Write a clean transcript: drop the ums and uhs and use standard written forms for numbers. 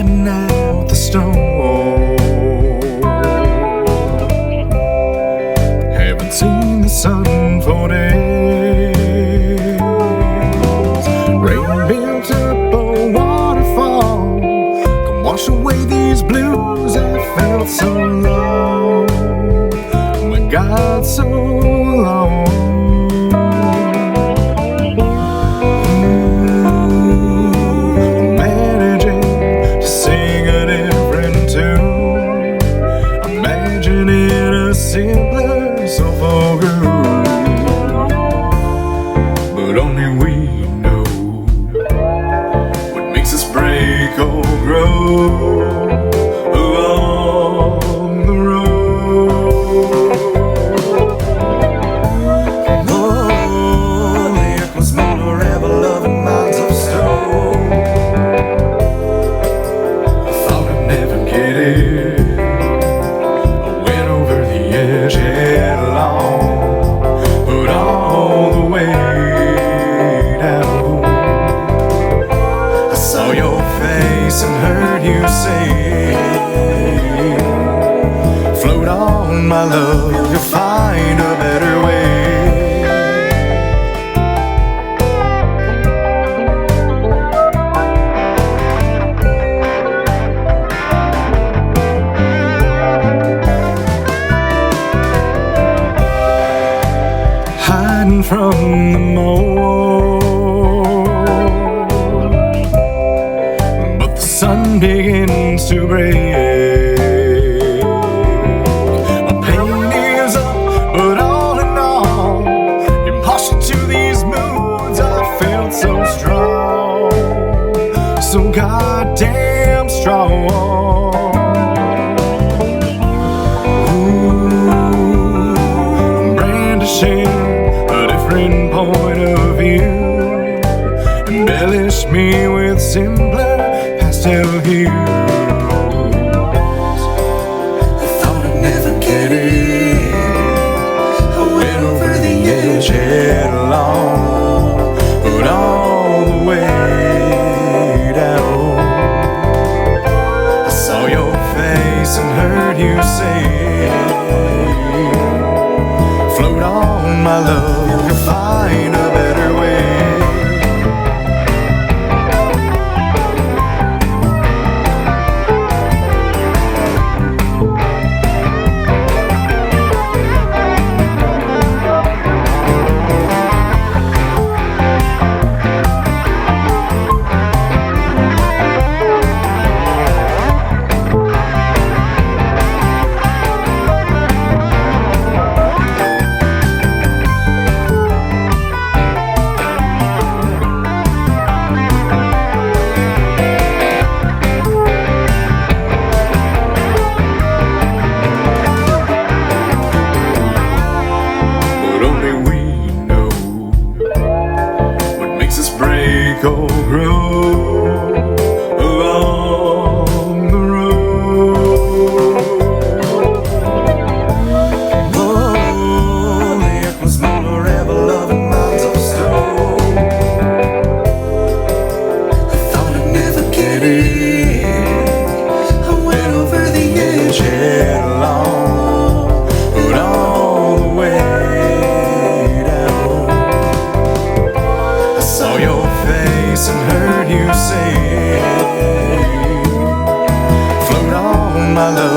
hiding out the storm. Haven't seen the sun for days. Rain built up a waterfall. Come wash away these blues I felt so long. My God, so long. Simpler, so for good, but only we know what makes us break or grow along the road. Oh, the earth was meant to have 11 miles of stone. I thought I'd never get it. Headlong, but all the way down, I saw your face and heard you say, float on, my love, you'll find a better way. Hiding from the mold, but the sun begins to break. My pain is up, but all in all, impartial to these moods, I felt so strong, so goddamn strong. Ooh, brandishing point of view, embellish me with simpler pastel hues. I thought I'd never get it. I went over the edge headlong, but all the way down, I saw your face and heard you say, float on, my love, you'll find a better way. Break or grow along the road. Oh, the earth was meant to have 11 miles of stone. I thought I'd never get it. I went over the edge headlong, but all the way down, I saw your face and heard you say, float on, my love.